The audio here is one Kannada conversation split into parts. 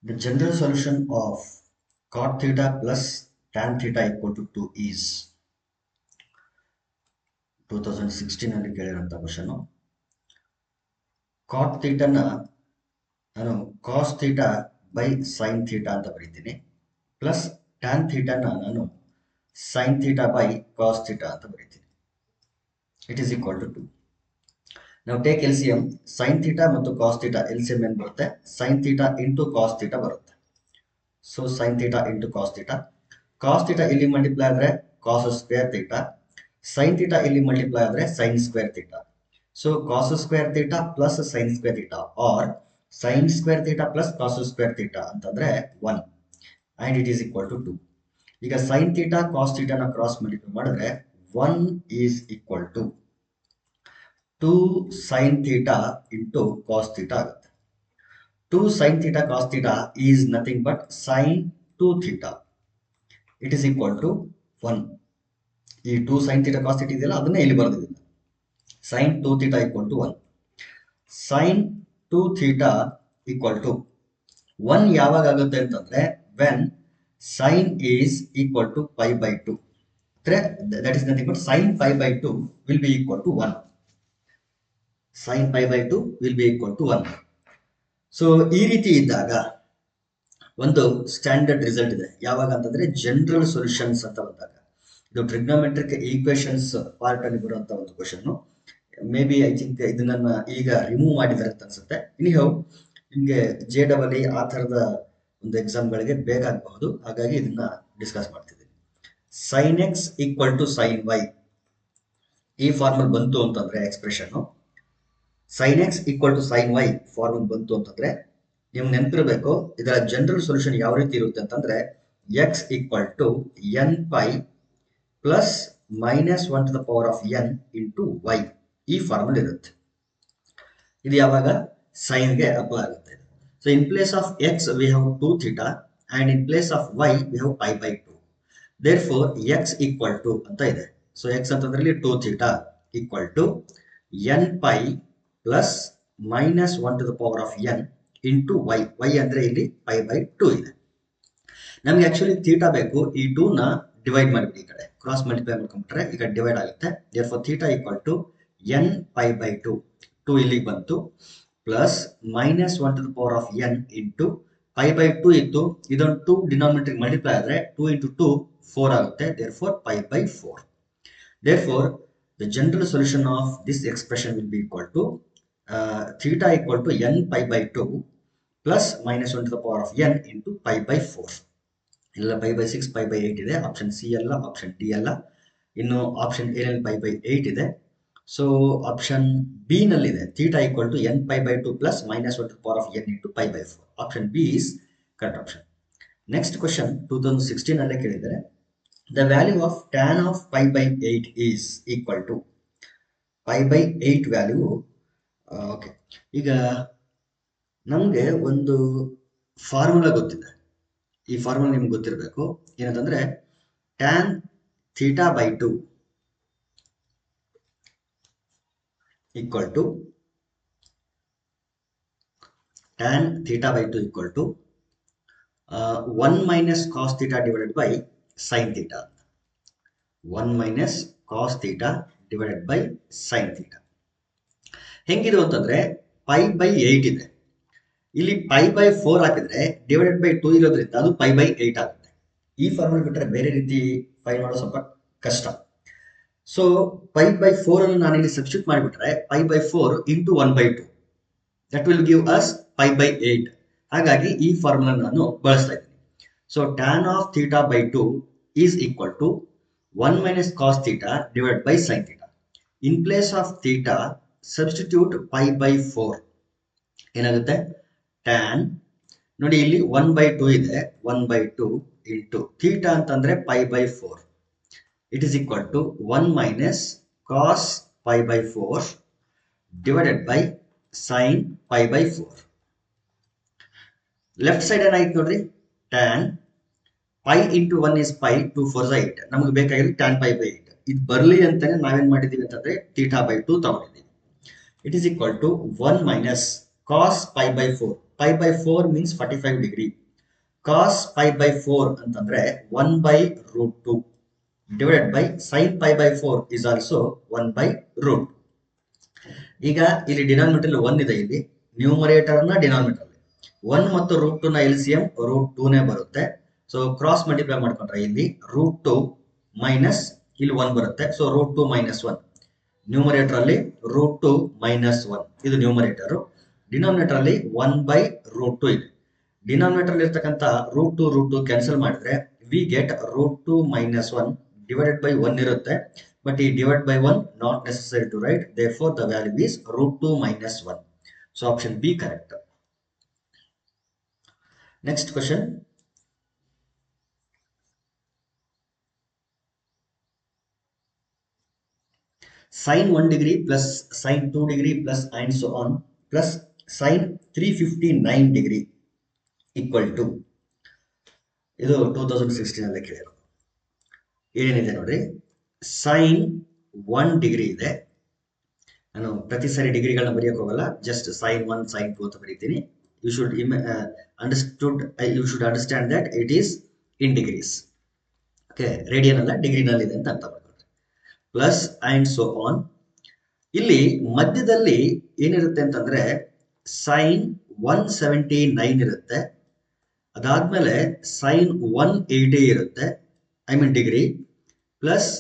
The general solution of cot theta plus tan theta equal to 2 is 2016 ಅಲ್ಲಿ ಕೇಳಿರೋಂಥ ಕ್ವಶನ್. ಕಾಟ್ ಥೀಟಾನ ನಾನು cos theta by sine theta ಅಂತ ಬರೀತೀನಿ, ಪ್ಲಸ್ ಟ್ಯಾನ್ ಥೀಟಾನ ನಾನು sine theta by cos theta ಅಂತ ಬರೀತೀನಿ. It is equal to 2. ನಾವು ಟೇಕ್ ಎಲ್ಸಿಎಂ. ಸೈನ್ ಥೀಟಾ ಮತ್ತು ಕಾಸ್ ಥೀಟಾ ಎಲ್ಸಿಎಂ ಏನು ಬರುತ್ತೆ? Sine theta into cos theta ಬರುತ್ತೆ. So sine theta into cos theta. Cos theta ಇಲ್ಲಿ ಮಲ್ಟಿಪ್ಲೈ ಆದರೆ cos square theta, sine theta ಇಲ್ಲಿ ಮಲ್ಟಿಪ್ಲೈ ಆದರೆ sine square theta. So cos square theta plus sine square theta or sine square theta plus cos square theta ಅಂತಂದ್ರೆ 1 and it is equal to 2. ಈಗ ಸೈನ್ ಥೀಟಾ ಕಾಸ್ ಥೀಟಾನ ಕ್ರಾಸ್ ಮಲ್ಟಿಪ್ಲೈ ಮಾಡಿದ್ರೆ 1 is equal to 2 sign theta into cos theta ಆಗುತ್ತೆ. 2 sin theta cos theta is nothing but sin 2 theta. It is equal to 1. ಈ 2 sin theta cos theta ಇದೆಯಲ್ಲ ಅದನ್ನೇ ಇಲ್ಲಿ ಬರೆದಿದ್ದೀನಿ. sin 2 theta equal to 1. sin 2 theta equal to 1 ಯಾವಾಗ ಆಗುತ್ತೆ ಅಂತಂದ್ರೆ when sin is equal to pi by 2. That is nothing but sin pi by 2 will be equal to 1. sin pi by 2 will be equal to 1. So ಈ ರೀತಿ ಇದ್ದಾಗ ಒಂದು ಸ್ಟ್ಯಾಂಡರ್ಡ್ ರಿಸಲ್ಟ್ ಇದೆ. ಯಾವಾಗ ಅಂತಂದ್ರೆ ಜನರಲ್ ಸೊಲ್ಯೂಷನ್ಸ್ ಅಂತ ಬಂದಾಗ, ಇದು ಟ್ರಿಗ್ನೋಮೆಟ್ರಿಕ್ ಈಕ್ವೇಶನ್ಸ್ ಪಾರ್ಟ್ ಅಲ್ಲಿ ಬರುವಂತ ಒಂದು question. May be I think ಇದನ್ನ ಈಗ ರಿಮೂವ್ ಮಾಡಿದ್ದಾರೆ ಅಂತ ಅನ್ಸುತ್ತೆ. ಇನಿಹೌ ನಿಮ್ಗೆ JEE ಆ ಥರದ ಒಂದು ಎಕ್ಸಾಮ್ಗಳಿಗೆ ಬೇಕಾಗಬಹುದು, ಹಾಗಾಗಿ ಇದನ್ನ ಡಿಸ್ಕಸ್ ಮಾಡ್ತಿದ್ದೀನಿ. Sine x equal to sine y ಈ ಫಾರ್ಮಲ್ ಬಂತು ಅಂತಂದ್ರೆ expression sin x equal to sin y formula ಬಂತು ಅಂತಂದ್ರೆ ನಿಮ್ಗೆ ನೆನಪಿರಬೇಕು ಇದರ ಜನರಲ್ ಸೊಲ್ಯೂಷನ್ ಯಾವ ರೀತಿ ಇರುತ್ತೆ ಅಂತಂದ್ರೆ x equal to n pi plus minus 1 to the power of n into y ಈ ಫಾರ್ಮಲ್ ಇರುತ್ತೆ. ಇದು ಯಾವಾಗ sin ಗೆ ಅಪ್ಲೈ ಆಗುತ್ತೆ. So in place of x we have 2 theta and in place of y we have pi by 2. therefore x equal to ಅಂತ ಇದೆ. ಸೊ x ಅಂತಂದ್ರೆ 2 theta equal to n pi plus minus 1 to the power of n into y. y ಅಂದ್ರೆ ಇಲ್ಲಿ pi by 2 ಇದೆ. ನಮ್ಗೆ ಆಕ್ಚುಲಿ ಥೀಟಾ ಬೇಕು. ಈ 2 ನ ಡಿವೈಡ್ ಮಾಡಿಬಿಡಿ, ಈ ಕಡೆ ಕ್ರಾಸ್ ಮಲ್ಟಿಪ್ಲೈ ಮಾಡ್ಕೊಂಡ್ಬಿಟ್ರೆ ಈಗ ಡಿವೈಡ್ ಆಗುತ್ತೆ. therefore theta equal to n pi by 2 2 ಇಲ್ಲಿಗೆ ಬಂತು, plus minus 1 to the power of n into pi by 2 ಇತ್ತು. ಇದೊಂದು 2 ಡಿನಾಮಿನೇಟರ್ ಮಲ್ಟಿಪ್ಲೈ ಆದರೆ 2 into 2 4 ಆಗುತ್ತೆ. therefore pi by 4. therefore the general solution of this expression will be equal to theta equal to n pi by 2 plus minus 1 to the power of n into pi by 4. ಇಲ್ಲ pi by 6 pi by 8 ಇದೆ. ಆಪ್ಷನ್ ಸಿ ಅಲ್ಲ, ಆಪ್ಷನ್ ಡಿ ಅಲ್ಲ. ಇನ್ನು ಆಪ್ಷನ್ ಎ ನಲ್ಲಿ pi by 8 ಇದೆ. ಸೊ ಆಪ್ಷನ್ ಬಿ ನಲ್ಲಿದೆ theta equal to n pi by 2 plus minus 1 to the power of n into pi by 4. Option B is correct option. Next question 2016 ಅಲ್ಲೇ ಕೇಳಿದ್ದಾರೆ. The value of tan of pi by 8 is equal to pi by 8 value. Okay, ಈಗ ನಮಗೆ ಒಂದು ಫಾರ್ಮುಲಾ ಗೊತ್ತಿದೆ. ಈ ಫಾರ್ಮುಲಾ ನಿಮ್ಗೆ ಗೊತ್ತಿರಬೇಕು. ಏನಂತಂದ್ರೆ tan theta by 2 equal to tan theta by 2 equal to 1 minus cos theta divided by sine theta. 1 minus cos theta divided by sine theta. ಹೆಂಗಿದು ಅಂತಂದ್ರೆ pi by 8 ಇದೆ. ಇಲ್ಲಿ pi by 4 ಹಾಕಿದ್ರೆ ಡಿವೈಡೆಡ್ ಬೈ 2 ಇರೋದ್ರಿಂದ ಅದು pi by 8 ಆಗುತ್ತೆ. ಈ ಫಾರ್ಮುಲಾ ಬಿಟ್ಟರೆ ಬೇರೆ ರೀತಿ ಫೈಂಡ್ ಮಾಡೋದು ಸ್ವಲ್ಪ ಕಷ್ಟ. ಸೊ pi by 4 ಅನ್ನು ನಾನು ಇಲ್ಲಿ ಸಬ್ಸ್ಟಿಟ್ಯೂಟ್ ಮಾಡಿಬಿಟ್ರೆ pi by 4 into 1 by 2 that will give us pi by 8. ಹಾಗಾಗಿ ಈ ಫಾರ್ಮುಲಾ ನಾನು ಬಳಸ್ತಾ ಇದ್ದೀನಿ. So tan of theta by 2 is equal to 1 minus cos theta divided by sin theta. In place of theta substitute pi by 4. ಏನಾಗುತ್ತೆ? tan ನೋಡಿ ಇಲ್ಲಿ 1 by 2 ಇದೆ, 1 by 2 into theta ಅಂತಂದ್ರೆ pi by 4. It is equal to 1 minus cos pi by 4 divided by sin pi by 4. Left side ಏನಾಯ್ತು ನೋಡ್ರಿ, tan pi into 1 is pi, 2 4 8. ನಮಗೆ ಬೇಕಾಗಿರೋದು tan pi by 8. ಇದು ಬರಲಿ ಅಂತಾನೆ ನಾವೇನ್ ಮಾಡಿದೀವಿ ಅಂತಂದ್ರೆ theta by 2 ತಗೊಂಡಿದ್ದೀವಿ. It is equal to 1 minus cos pi by 4. pi by 4 means 45 degree. Cos pi by 4 ಅಂತಂದ್ರೆ 1 by root 2 divided by sin pi by 4 is also 1 by root. ಈಗ ಇಲ್ಲಿ ಡಿನಾಮಿನೇಟರ್ 1 ಇದೆ, ಇಲ್ಲಿ ನ್ಯೂಮರೇಟರ್ ನ ಡಿನಾಮಿನೇಟರ್ 1 ಮತ್ತು ರೂಟ್ 2 ನ ಎಲ್ಸಿಎಂ ರೂಟ್ 2 ನೇ ಬರುತ್ತೆ. ಸೊ ಕ್ರಾಸ್ ಮಲ್ಟಿಪ್ಲೈ ಮಾಡ್ಕೊಂಡ್ರೆ ಇಲ್ಲಿ ರೂಟ್ 2 ಮೈನಸ್ ಇಲ್ಲಿ 1 ಬರುತ್ತೆ. ಸೊ ರೂಟ್ 2 ಮೈನಸ್ 1, ನ್ಯೂಮರೇಟರ್ ಅಲ್ಲಿ ರೂಟ್ 2 ಮೈನಸ್ 1 ಇದು ನ್ಯೂಮರೇಟರ್. ಡಿನಾಮಿನೇಟರ್ ಅಲ್ಲಿ 1 ಬೈ ರೂಟ್ 2 ಇದೆ. ಡಿನಾಮಿನೇಟರ್ ಅಲ್ಲಿ ಇರ್ತಕ್ಕಂಥ ರೂಟ್ 2 ಕ್ಯಾನ್ಸಲ್ ಮಾಡಿದ್ರೆ we get root 2 minus 1 divided by 1 ಇರುತ್ತೆ. ಬಟ್ ಈ divide by 1 not necessary to write, therefore the value is root 2 minus 1. So option B correct. Next question. Sin 1 degree plus sin 2 degree plus and so on plus sin 359 degree equal to, ಇದು 2016 ಅಲ್ಲಿ ಕೇಳಿರೋದು. ಏನೇನಿದೆ ನೋಡ್ರಿ, ಸೈನ್ 1 ಡಿಗ್ರಿ ಇದೆ. ನಾನು ಪ್ರತಿ ಸಾರಿ ಡಿಗ್ರಿಗಳನ್ನ ಬರೆಯಕ್ಕೆ ಹೋಗಲ್ಲ, ಜಸ್ಟ್ ಸೈನ್ 1 ಸೈನ್ 2 ಅಂತ ಬರೀತೀನಿ. You should understand that it is in degrees. Okay, radian ಅಲ್ಲ ಡಿಗ್ರಿನಲ್ಲಿ ಇದೆ ಅಂತ ಅರ್ಥ ಮಾಡ್ಕೊಂಡ್ರೆ. Plus and so on. ಇಲ್ಲಿ ಮಧ್ಯದಲ್ಲಿ ಏನಿರುತ್ತೆ ಅಂತಂದ್ರೆ ಸೈನ್ 179 ಇರುತ್ತೆ, ಅದಾದ್ಮೇಲೆ ಸೈನ್ 180 ಇರುತ್ತೆ, I mean degree, plus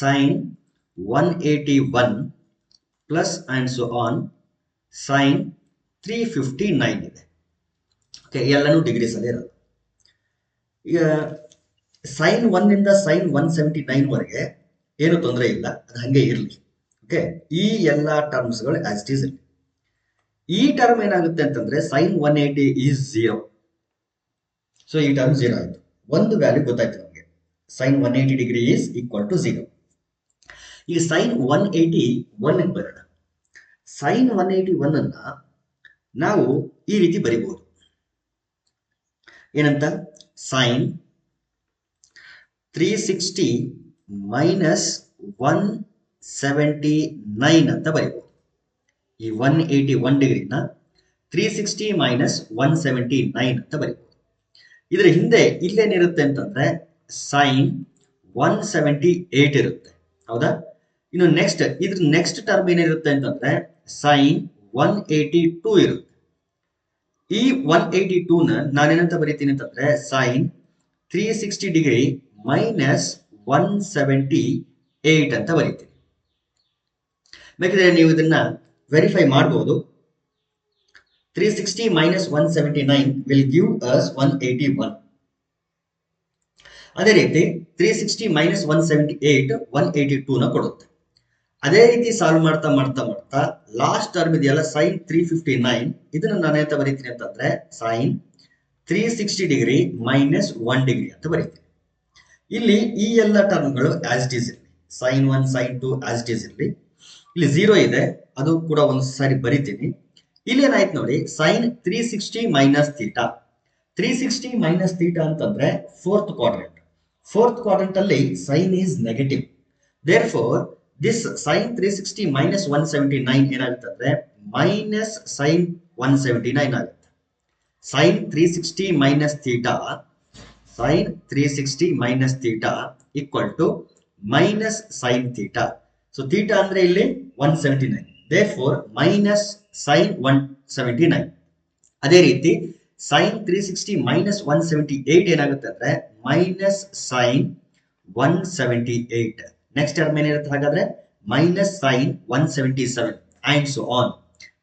sine 181 plus and so on sine 359 ಇದೆ. ಓಕೆ, ಎಲ್ಲನೂ ಡಿಗ್ರೀಸ್ ಅಲ್ಲಿ ಇರೋದು. ಈಗ ಸೈನ್ 1 ಇಂದ ಸೈನ್ 179 ವರೆಗೆ ಏನು ತೊಂದರೆ ಇಲ್ಲ, ಅದು ಹಂಗೆ ಇರಲಿ. ಓಕೆ, ಈ ಎಲ್ಲ ಟರ್ಮ್ಸ್ಗಳು ಆಸ್ ಇಟ್ ಈಸ್ ಇರಲಿ. ಈ ಟರ್ಮ್ ಏನಾಗುತ್ತೆ ಅಂತಂದ್ರೆ ಸೈನ್ 180 ಈಸ್ 0. ಸೊ ಈ ಟರ್ಮ್ 0 ಆಯಿತು. ಒಂದು ವ್ಯಾಲ್ಯೂ ಗೊತ್ತಾಯ್ತು ನಮಗೆ, sine 180 degree is equal to 0. ಈಗ ಸೈನ್ 181 ಬರೋಣ. ಸೈನ್ 181 ಅನ್ನ ನಾವು ಈ ರೀತಿ ಬರಿಬಹುದು. ಏನಂತ? ಸೈನ್ 360 ಮೈನಸ್ 179 ಅಂತ ಬರಿಬಹುದು. ಈ 181 ಡಿಗ್ರಿನ 360 ಮೈನಸ್ 179 ಅಂತ ಬರಿಬಹುದು. ಇದರ ಹಿಂದೆ ಇಲ್ಲೇನಿರುತ್ತೆ ಅಂತಂದ್ರೆ ಸೈನ್ 178 ಇರುತ್ತೆ, ಹೌದಾ? ಇನ್ನು ನೆಕ್ಸ್ಟ್ ಇದ್ರ ನೆಕ್ಸ್ಟ್ ಟರ್ಮ್ ಏನಿರುತ್ತೆ ಅಂತಂದ್ರೆ ಸೈನ್ 182 ಇರುತ್ತೆ. ಈ 182 ನ ನಾನೇನಂತ ಬರೀತೀನಿ ಅಂತಂದ್ರೆ ಸೈನ್ 360 ಡಿಗ್ರಿ ಮೈನಸ್ 178 ಅಂತ ಬರೀತೀನಿ. ಬೇಕಿದ್ರೆ ನೀವು ಇದನ್ನ ವೆರಿಫೈ ಮಾಡಬಹುದು. 360 ಮೈನಸ್ 179 ವಿಲ್ ಗಿವ್ ಅಸ್ 181. ಅದೇ ರೀತಿ 360 ಮೈನಸ್ 178 182 ನ ಕೊಡುತ್ತೆ. ಅದೇ ರೀತಿ ಸಾಲ್ವ್ ಮಾಡ್ತಾ ಮಾಡ್ತಾ ಮಾಡ್ತಾ ಲಾಸ್ಟ್ ಟರ್ಮ್ ಇದೆಯಲ್ಲ ಸೈನ್ 359, ಇದನ್ನ ನಾನು ಎಂತ ಬರೀತೀನಿ ಅಂತಂದ್ರೆ ಸೈನ್ 360 ಡಿಗ್ರಿ ಮೈನಸ್ 1 ಡಿಗ್ರಿ ಅಂತ ಬರೀತೀನಿ. ಇಲ್ಲಿ ಈ ಎಲ್ಲ ಟರ್ಮ್ಗಳು ಆಸ್ ಇಟ್ ಈಸ್ ಇರಲಿ, sine 1 sine 2 as it is ಇರಲಿ. ಇಲ್ಲಿ 0 ಇದೆ, ಅದು ಕೂಡ ಒಂದು ಸಾರಿ ಬರಿತೀನಿ. ಇಲ್ಲಿ ಏನಾಯ್ತು ನೋಡಿ, sine 360 minus theta. 360 minus theta ಅಂತಂದ್ರೆ ಫೋರ್ತ್ ಕ್ವಾಡ್ರೆಂಟ್ ಅಲ್ಲಿ sine is negative. Therefore this sine 360 minus 179 ಏನಾಗುತ್ತೆ ಅಂದ್ರೆ ಮೈನಸ್ ಸೈನ್ 179 ಆಗುತ್ತೆ. Sine 360 minus theta, sine 360 minus theta equal to minus sine theta. So theta ಅಂದ್ರೆ ಇಲ್ಲಿ 179, therefore ಮೈನಸ್ ಸೈನ್ 179. ಅದೇ ರೀತಿ ಸೈನ್ 360 ಮೈನಸ್ 178 ಏನಾಗುತ್ತೆ ಅಂದ್ರೆ ಮೈನಸ್ ಸೈನ್ 178. ನೆಕ್ಸ್ಟ್ ಟರ್ಮ್ ಏನಿರುತ್ತೆ ಹಾಗಾದ್ರೆ minus sine 177 and so on.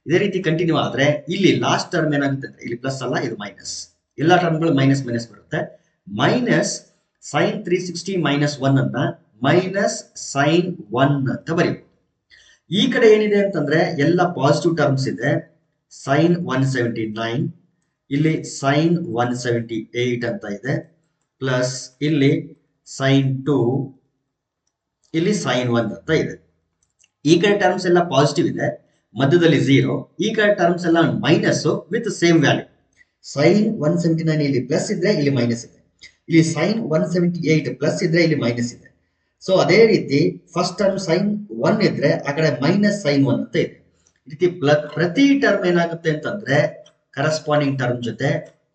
ಇದೇ ರೀತಿ ಕಂಟಿನ್ಯೂ ಆದ್ರೆ ಇಲ್ಲಿ ಲಾಸ್ಟ್ ಟರ್ಮ್ ಏನಾಗುತ್ತೆ ಅಂದ್ರೆ ಇಲ್ಲಿ ಪ್ಲಸ್ ಅಲ್ಲ, ಇದು ಮೈನಸ್. ಎಲ್ಲಾ ಟರ್ಮ್ಗಳು ಮೈನಸ್ ಮೈನಸ್ ಬರುತ್ತೆ. ಮೈನಸ್ ಸೈನ್ 360 ಮೈನಸ್ 1 ಅನ್ನ ಮೈನಸ್ ಸೈನ್ 1 ಅಂತ ಬರೀಬಹುದು. ಈ ಕಡೆ ಏನಿದೆ ಅಂತಂದ್ರೆ ಎಲ್ಲ ಪಾಸಿಟಿವ್ ಟರ್ಮ್ಸ್ ಇದೆ. ಸೈನ್ 179, ಇಲ್ಲಿ ಸೈನ್ 178 ಅಂತ ಇದೆ, ಪ್ಲಸ್ ಇಲ್ಲಿ ಸೈನ್ 2, ಇಲ್ಲಿ ಸೈನ್ 1 ಅಂತ ಇದೆ. ಈ ಕಡೆ ಟರ್ಮ್ಸ್ ಎಲ್ಲ ಪಾಸಿಟಿವ್ ಇದೆ, ಮಧ್ಯದಲ್ಲಿ 0. ಈ ಕಡೆ ಟರ್ಮ್ಸ್ ಎಲ್ಲ minus with same value. Sine 179 ಇಲ್ಲಿ ಪ್ಲಸ್ ಇದ್ರೆ ಇಲ್ಲಿ ಮೈನಸ್ ಇದೆ, ಇಲ್ಲಿ ಸೈನ್ 178 ಪ್ಲಸ್ ಇದ್ರೆ ಇಲ್ಲಿ ಮೈನಸ್ ಇದೆ. ಸೊ ಅದೇ ರೀತಿ ಫಸ್ಟ್ ಟರ್ಮ್ ಸೈನ್ 1 ಇದ್ರೆ ಆ ಕಡೆ ಮೈನಸ್ ಸೈನ್ 1 ಅಂತ ಇದೆ. ಈ ರೀತಿ ಪ್ರತಿ ಟರ್ಮ್ ಏನಾಗುತ್ತೆ ಅಂತಂದ್ರೆ ಕರೆಸ್ಪಾಂಡಿಂಗ್ ಟರ್ಮ್ ಜೊತೆ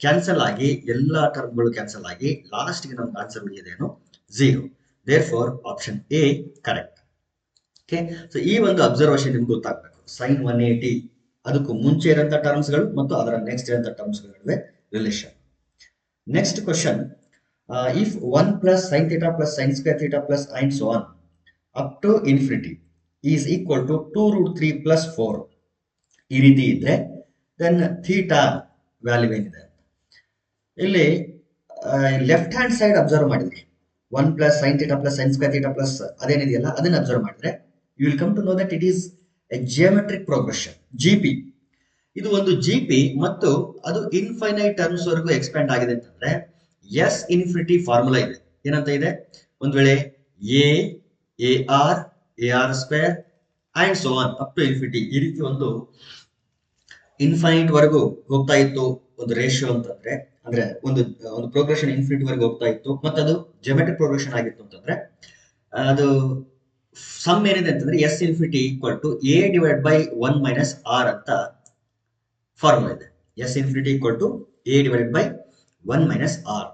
ಕ್ಯಾನ್ಸಲ್ ಆಗಿ ಎಲ್ಲ ಟರ್ಮ್ಗಳು ಕ್ಯಾನ್ಸಲ್ ಆಗಿ ಲಾಸ್ಟ್ಗೆ ನಮ್ಗೆ ಆನ್ಸರ್ ಉಳಿಯೋದೇನು 0. Therefore option A correct. Okay, so ಈ ಒಂದು ಅಬ್ಸರ್ವೇಷನ್ ನಿಮ್ಗೆ ಗೊತ್ತಾಗಬೇಕು. ಸೈನ್ 180 ಅದಕ್ಕೂ ಮುಂಚೆ ಇರೋಂಥ ಟರ್ಮ್ಸ್ಗಳು ಮತ್ತು ಅದರ ನೆಕ್ಸ್ಟ್ ಇರೋಂಥ ಟರ್ಮ್ಸ್ಗಳ ನಡುವೆ relation. Next question, if 1 plus sin theta plus sin square theta plus and so on up to infinity is equal to 2 root 3 plus 4 ಈ ರೀತಿ ಇದ್ರೆ ದೆನ್ ಥೀಟಾ ವ್ಯಾಲ್ಯೂ ಏನಿದೆ ಇಲ್ಲಿ ಲೆಫ್ಟ್ ಹ್ಯಾಂಡ್ ಸೈಡ್ ಅಬ್ಸರ್ವ್ ಮಾಡಿದ್ರಿ 1 plus sin theta plus sin square theta plus ಅದೇನಿದೆಯಲ್ಲ ಅದನ್ನ ಅಬ್ಸರ್ವ್ ಮಾಡಿದ್ರೆ you will come to know that it is a geometric progression, GP. ಇದು ಒಂದು GP ಮತ್ತು ಅದು ಇನ್ಫೈನೈಟ್ ಟರ್ಮ್ಸ್ ವರೆಗೂ ಎಕ್ಸ್ಪ್ಯಾಂಡ್ ಆಗಿದೆ ಅಂತಂದ್ರೆ ಎಸ್ ಇನ್ಫಿನಿಟಿ ಫಾರ್ಮುಲಾ ಇದೆ. ಏನಂತ ಇದೆ? ಒಂದ್ ವೇಳೆ AR square and so on up to infinity ಈ ರೀತಿ ಒಂದು ಇನ್ಫೈನೈಟ್ ವರೆಗೂ ಹೋಗ್ತಾ ಇತ್ತು ಒಂದು ರೇಷಿಯೋ ಅಂತಂದ್ರೆ, ಅಂದ್ರೆ ಒಂದು ಪ್ರೋಗ್ರೆಷನ್ ಇನ್ಫಿನಿಟಿ ವರೆಗೂ ಹೋಗ್ತಾ ಇತ್ತು ಮತ್ತು ಅದು ಜಿಯೋಮೆಟ್ರಿಕ್ ಪ್ರೋಗ್ರೆಷನ್ ಆಗಿತ್ತು ಅಂತಂದ್ರೆ ಅದು ಸಮ್ ಏನಿದೆ ಅಂತಂದ್ರೆ S infinity equal to A divide by 1 minus R ಅಂತ ಫಾರ್ಮುಲಾ ಇದೆ. S infinity equal to A divided by 1 minus R.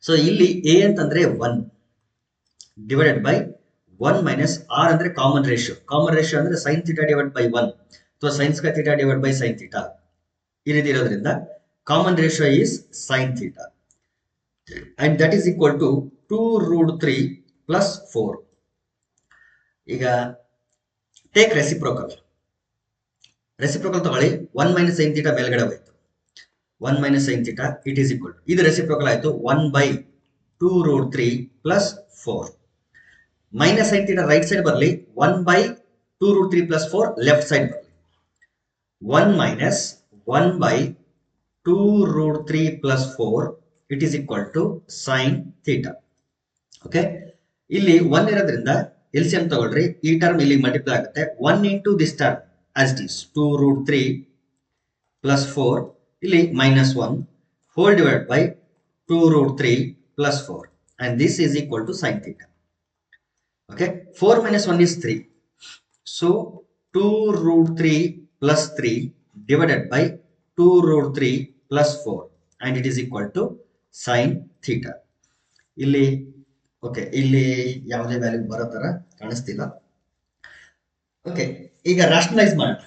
So ಇಲ್ಲಿ A ಅಂತಂದ್ರೆ 1 ಡಿವೈಡೆಡ್ ಬೈ 1 ಮೈನಸ್ R ಅಂದ್ರೆ ಕಾಮನ್ ರೇಷಿಯೋ. ಕಾಮನ್ ರೇಷಿಯೋ ಅಂದ್ರೆ ಸೈನ್ ಥೀಟಾ ಡಿವೈಡ್ ಬೈ 1 ಅಥವಾ sine square theta divide by sine theta ಈ ರೀತಿ ಇರೋದ್ರಿಂದ common ratio is sine theta and that is equal to 2 root 3 plus 4. ಈಗ ಟೇಕ್ ರೆಸಿಪ್ರೋಕಲ್ ತಗೊಳ್ಳಿ. 1 ಮೈನಸ್ ಸೈನ್ ಥೀಟಾ ಮೇಲ್ಗಡೆ ಹೋಯ್ತು, 1 minus sine theta it is equal to ಇದು ರೆಸಿಪ್ರೋಕಲ್ ಆಯ್ತು 1 by 2 root 3 plus 4. Minus sine theta right side ಬರಲಿ, 1 by 2 root 3 plus 4 left side ಬರಲಿ. 1 minus 1 by 2 root 3 plus 4 it is equal to sine theta. Okay, ಇಲ್ಲಿ 1 ಇರೋದ್ರಿಂದ LCM ತಗೊಳ್ರಿ, ಈ ಟರ್ಮ್ ಇಲ್ಲಿ ಮಲ್ಟಿಪ್ಲೈ ಆಗುತ್ತೆ. 1 into this term as it is 2 root 3 plus 4 ಇಲ್ಲಿ minus 1 whole divide by 2 root 3 plus 4 and this is equal to sine theta. Okay, 4 minus 1 is 3. So 2 root 3 plus 3 divided by 2 root 3 plus 4 and it is equal to sin theta. ಇಲ್ಲಿ ಓಕೆ, ಇಲ್ಲಿ ಯಾವುದೇ ವ್ಯಾಲ್ಯೂ ಬರೋ ತರ ಕಾಣಿಸ್ತಿಲ್ಲ. ಓಕೆ, ಈಗ ರಾಷನಲೈಸ್ ಮಾಡೋಣ.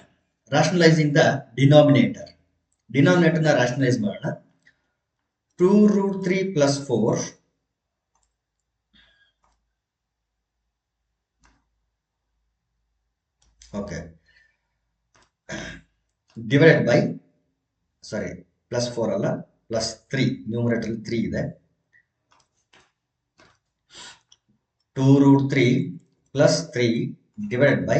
ರಾಷನಲೈಸಿಂಗ್ ದ ಡಿನಾಮಿನೇಟರ್ ನ ರಾಷನಲೈಸ್ ಮಾಡೋಣ. 2 root 3 plus 4 okay divided by plus 4 ಅಲ್ಲ ಪ್ಲಸ್ 3, ನ್ಯೂಮರೇಟರ್ 3 ಇದೆ. 2 root 3 plus 3 divided by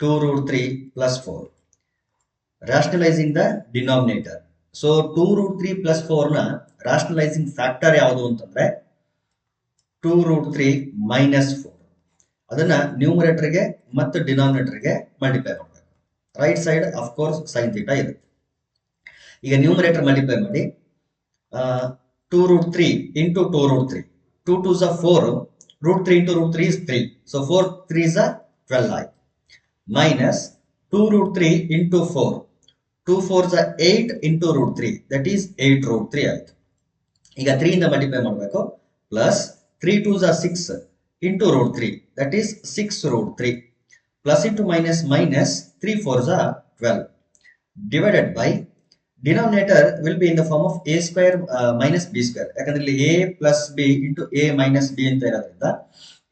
2 root 3 plus 4. Rationalising the denominator. So 2 root 3 plus 4 ನ ರಾಷನಲೈಸಿಂಗ್ ಫ್ಯಾಕ್ಟರ್ ಯಾವುದು ಅಂತಂದ್ರೆ 2 ರೂಟ್ 3 ಮೈನಸ್ 4. ಅದನ್ನ ನ್ಯೂಮರೇಟರ್ಗೆ ಮತ್ತು ಡಿನಾಮಿನೇಟರ್ಗೆ ಮಲ್ಟಿಪ್ಲೈ ಮಾಡಬೇಕು. Right side of course sine theta ಇರುತ್ತೆ. ಈಗ ನ್ಯೂಮರೇಟರ್ ಮಲ್ಟಿಪ್ಲೈ ಮಾಡಿ 2 root 3 into 2 root 3, 2 2s are 4, root 3 into root 3 is 3, so 4 3s are 12 ಆಯ್ತು. Minus 2 root 3 into 4, 2 4s are 8 into root 3, that is 8 root 3 ಆಯ್ತು. ಈಗ 3 ಇಂದ ಮಲ್ಟಿಪ್ಲೈ ಮಾಡಬೇಕು. Plus 3 2s are 6 into root 3, that is 6 root 3, plus into minus minus 3 4s are 12, divided by denominator will be in the form of a square minus b square. ಯಾಕಂದ್ರೆ ಇಲ್ಲಿ a plus b into a minus b ಅಂತ ಇರೋದ್ರಿಂದ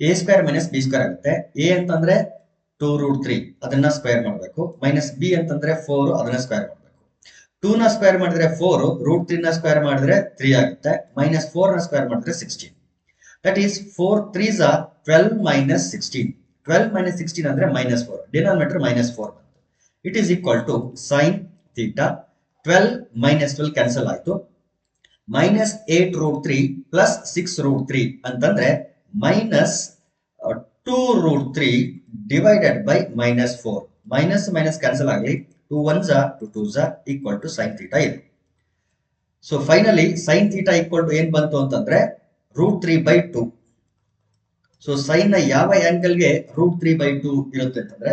a square minus b square ಆಗುತ್ತೆ. a ಅಂತಂದ್ರೆ 2 root 3 ಅದನ್ನ ಸ್ಕ್ವೇರ್ ಮಾಡಬೇಕು, ಮೈನಸ್ b ಅಂತಂದ್ರೆ 4 ಅದನ್ನ ಸ್ಕ್ವೇರ್ ಮಾಡಬೇಕು. 2 ನ ಸ್ಕ್ವೇರ್ ಮಾಡಿದ್ರೆ 4, ರೂಟ್ 3 ನ ಸ್ಕ್ವೇರ್ ಮಾಡಿದ್ರೆ 3 ಆಗುತ್ತೆ, ಮೈನಸ್ 4 ನ ಸ್ಕ್ವೇರ್ ಮಾಡಿದ್ರೆ 16. That is 4 3s are 12 minus 16. 12 minus 16 ಅಂದ್ರೆ minus 4. Denominator minus 4 ಬಂತು. It is equal to sin theta. 12 minus 12 cancel ಆಯ್ತು. minus 8 root 3 plus 6 root 3 ಅಂತಂದ್ರೆ minus 2 root 3 divided by minus 4. Minus minus cancel ಆಗಲಿ. 2 1s are 2 2s are equal to sin theta ಇದೆ. So finally sin theta equal to ಏನ್ ಬಂತು ಅಂತಂದ್ರೆ ರೂಟ್ 3 ಬೈ 2. ಸೊ ಸೈನ್ ನ ಯಾವ ಆಂಗಲ್ಗೆ ರೂಟ್ 3 ಬೈ 2 ಇರುತ್ತೆ ಅಂತಂದ್ರೆ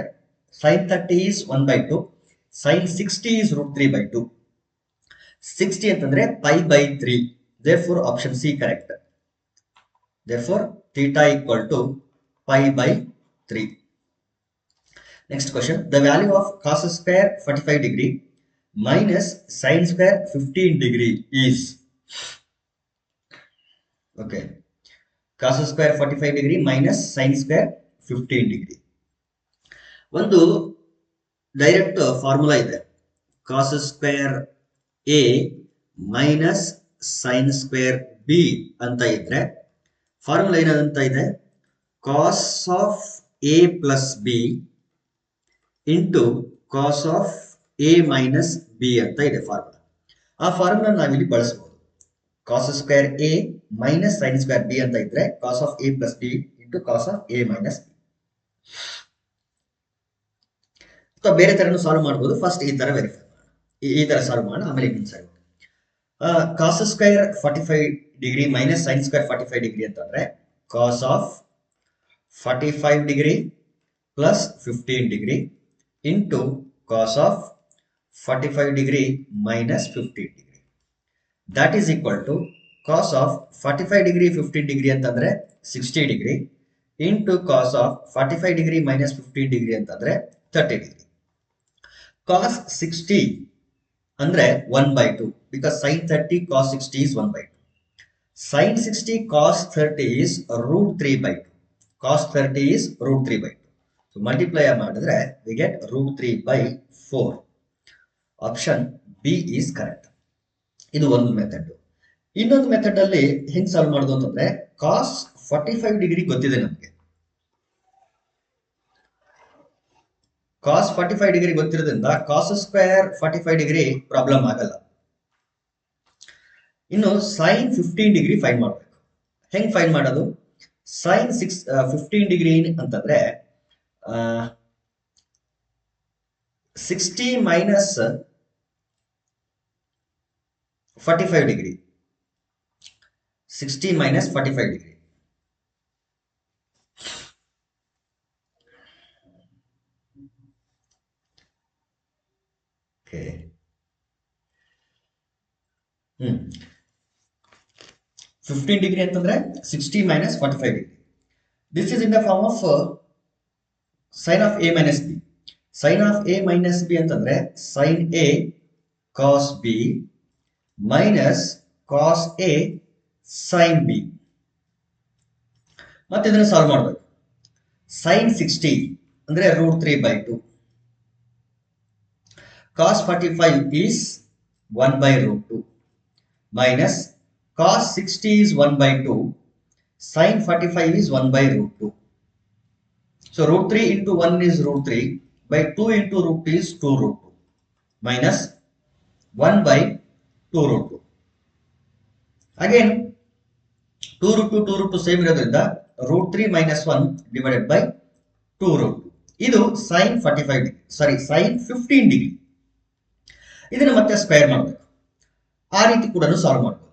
sin 30 is 1 by 2, Sin 60 is root 3 by 2. 60 ಅಂತಂದ್ರೆ pi by 3. Therefore option C correct. Therefore theta equal to pi by 3. Next question. The value of cos square 45 degree minus sin square 15 degree is. Okay. Cos square 45 degree minus sin square 15 degree. ಒಂದು ಡೈರೆಕ್ಟ್ ಫಾರ್ಮುಲಾ ಇದೆ. Cos square A minus sine square B ಅಂತ ಇದ್ರೆ ಫಾರ್ಮುಲಾ ಏನಂತ ಇದೆ, cos of A plus B into cos of A minus B ಅಂತ ಇದೆ ಫಾರ್ಮುಲಾ. ಆ ಫಾರ್ಮುಲಾ ನಾವಿಲ್ಲಿ ಬಳಸಬಹುದು. Cos square A minus sine square B ಅಂತ ಇದ್ರೆ cos of A plus B into cos of A minus B. ಅಥವಾ ಬೇರೆ ತರನು ಸಾಲ್ವ್ ಮಾಡಬಹುದು. ಫಸ್ಟ್ ಈ ತರ ವೆರಿಫೈ ಮಾಡೋಣ, ಈ ತರ ಸಾಲ್ವ್ ಮಾಡೋಣ, ಆಮೇಲೆ ಇನ್ನೊಂದು ಸರಿ. Cos square 45 degree minus sine square 45 degree ಅಂತಂದ್ರೆ cos of 45 degree plus 15 degree into cos of 45 degree minus 15 degree. That is equal to cos of 45 degree 15 degree ಅಂತಂದ್ರೆ 60 degree into cos of 45 degree minus 15 degree ಅಂತಂದ್ರೆ 30 ಡಿಗ್ರಿ. ಕಾಸ್ 60 ಅಂದ್ರೆ 1/2 because sin 30 cos 60 is 1/2. Sin 60 cos 30 is root 3/2. Cos 30 is root 3/2. So multiply ಮಾಡಿದ್ರೆ we get root 3/4. Option B is correct. ಇದು ಒಂದು ಮೆಥಡ್. ಇನ್ನೊಂದು ಮೆಥಡ್ ಅಲ್ಲಿ ಹೆಂಗ್ ಸಾಲ್ವ್ ಮಾಡೋದು ಅಂತಂದ್ರೆ cos 45 ಡಿಗ್ರಿ ಗೊತ್ತಿದೆ ನಮಗೆ. cos 45 ಡಿಗ್ರಿ ಗೊತ್ತಿರೋದ್ರಿಂದ cos ಸ್ಕ್ವೇರ್ 45 ಡಿಗ್ರಿ ಪ್ರಾಬ್ಲಮ್ ಆಗಲ್ಲ. ಇನ್ನು sin 15 ಡಿಗ್ರಿ ಫೈಂಡ್ ಮಾಡಬೇಕು. ಹೆಂಗ್ ಫೈಂಡ್ ಮಾಡೋದು? sin 15 ಡಿಗ್ರಿ ಅಂತಂದ್ರೆ 60 minus 45 degree. 60 minus 45 degree. Okay. 15 degree ಅಂತಂದ್ರೆ 60 minus 45 degree. This is in the form of sine of A minus B. Sine of A minus B ಅಂತಂದ್ರೆ sine A cos B minus cos A sine B. ಮತ್ತೆ ಇದನ್ನು ಸಾಲ್ವ್ ಮಾಡಬೇಕು. ಸೈನ್ 60 ಅಂದ್ರೆ root 3/2. cos 45 is 1/√2 minus cos 60 is 1/2. Sin 45 is 1/√2. So root 3 into 1 is root 3 by 2 into root 2 is 2√2 minus 1/2√2. Again 2√2 same ಇರೋದ್ರಿಂದ root 3 minus 1 divided by 2√2. ಇದು sin 45 ಡಿಗ್ರಿ, ಸಾರಿ sin 15 ಡಿಗ್ರಿ. ಇದನ್ನು ಮತ್ತೆ ಸ್ಕ್ವೇರ್ ಮಾಡಬೇಕು. ಆ ರೀತಿ ಕೂಡ ಸಾಲ್ವ್ ಮಾಡಬಹುದು.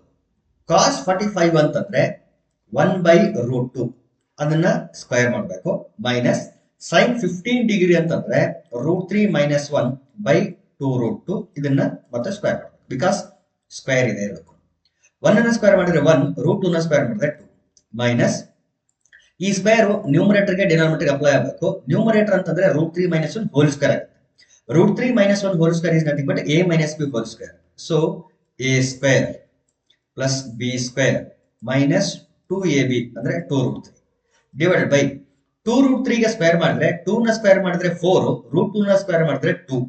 ಕಾಸ್ 45 ಅಂತಂದ್ರೆ 1/√2 ಅದನ್ನ ಸ್ಕ್ವೇರ್ ಮಾಡಬೇಕು ಮೈನಸ್ ಸೈನ್ 15 ಡಿಗ್ರಿ ಅಂತಂದ್ರೆ ರೂಟ್ 3 ಮೈನಸ್ 1/2√2 ಇದನ್ನ ಮತ್ತೆ ಸ್ಕ್ವೇರ್ ಮಾಡಬೇಕು. ಬಿಕಾಸ್ ಸ್ಕ್ವೇರ್ ಇದೆ ಇರಬೇಕು. 1 ಅನ್ನ ಸ್ಕ್ವೇರ್ ಮಾಡಿದ್ರೆ 1, ರೂಟ್ 2 ನ ಸ್ಕ್ವೇರ್ ಮಾಡಿದ್ರೆ 2 ಮೈನಸ್ ಈ ಸ್ಕ್ವೇರ್ ನ್ಯೂಮರೇಟರ್ಗೆ ಡಿನಾಮಿನೇಟರ್ ಅಪ್ಲೈ ಆಗಬೇಕು. ನ್ಯೂಮರೇಟರ್ ಅಂತಂದ್ರೆ ರೂಟ್ 3 ಮೈನಸ್ 1 ಹೋಲ್ ಸ್ಕ್ವೇರ್ ಆಗುತ್ತೆ. root 3 minus 1 whole square is nothing but a minus b whole square. So a square plus b square minus 2ab ಅಂದ್ರೆ 2√3 divided by 2√3 ಗೆ ಸ್ಕ್ವೇರ್ ಮಾಡಿದ್ರೆ 2 ನ ಸ್ಕ್ವೇರ್ ಮಾಡಿದ್ರೆ 4, ರೂಟ್ 2 ನ ಸ್ಕ್ವೇರ್ ಮಾಡಿದ್ರೆ 2.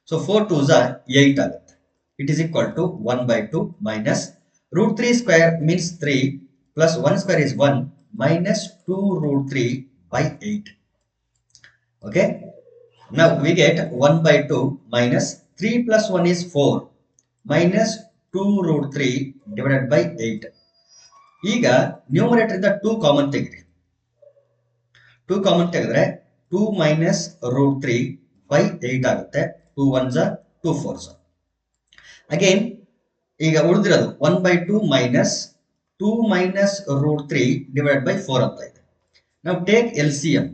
So 4 2s are 8 ಆಗುತ್ತೆ. It is equal to 1/2 minus root 3 square means 3 plus 1 square is 1 minus 2√3/8. Okay. Now we get 1/2 minus 3 plus 1 is 4 minus 2√3 divided by 8. ಈಗ ನ್ಯೂಮರೇಟರ್ ಇಂದ 2 ಕಾಮನ್ ತೆಗೆರಿ. 2 ಕಾಮನ್ ತೆಗೆದ್ರೆ 2 minus root 3/8 ಆಗುತ್ತೆ. 2 1s are 2 4s. ಅಗೇನ್ ಈಗ ಉಳಿದಿರೋದು 1/2 minus 2 minus root 3 divided by 4 ಅಂತ ಇದೆ. ನಾವು ಟೇಕ್ LCM.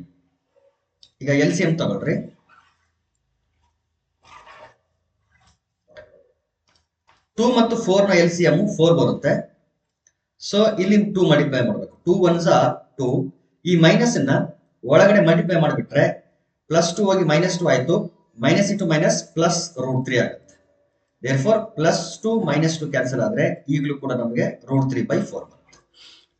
ಈಗ LCM ತಗೊಳ್ರಿ. 2 ಮತ್ತು 4 ನ LCM 4 ಬರುತ್ತೆ. ಸೊ ಇಲ್ಲಿ 2 ಮಲ್ಟಿಪ್ಲೈ ಮಾಡಬೇಕು. 2 1s 2. ಈ ಮೈನಸ್ ಅನ್ನ ಒಳಗಡೆ ಮಲ್ಟಿಪ್ಲೈ ಮಾಡಿಬಿಟ್ರೆ +2 ಹೋಗಿ -2 ಆಯ್ತು. ಮೈನಸ್ ಇಂಟು ಮೈನಸ್ ಪ್ಲಸ್ √3 ಆಗುತ್ತೆ. ದೇರ್ಫೋರ್ +2 -2 ಕ್ಯಾನ್ಸಲ್ ಆದ್ರೆ ಈಗಲೂ ಕೂಡ ನಮಗೆ √3/4 ಬರುತ್ತೆ.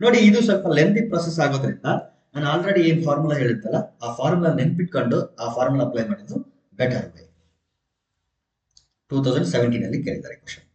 ನೋಡಿ, ಇದು ಸ್ವಲ್ಪ ಲೆಂದಿ ಪ್ರೊಸೆಸ್ ಆಗೋದ್ರಿಂದ ನಾನು ಆಲ್ರೆಡಿ ಏನ್ ಫಾರ್ಮುಲಾ ಹೇಳಿದ್ದಲ್ಲ ಆ ಫಾರ್ಮುಲಾ ನೆನ್ಪಿಟ್ಕೊಂಡು ಆ ಫಾರ್ಮುಲಾ ಅಪ್ಲೈ ಮಾಡಿದ್ದು ಬೆಟರ್ ವೇ. 2017 ಅಲ್ಲಿ ಕೇಳಿದ್ದಾರೆ ಕ್ವಶನ್.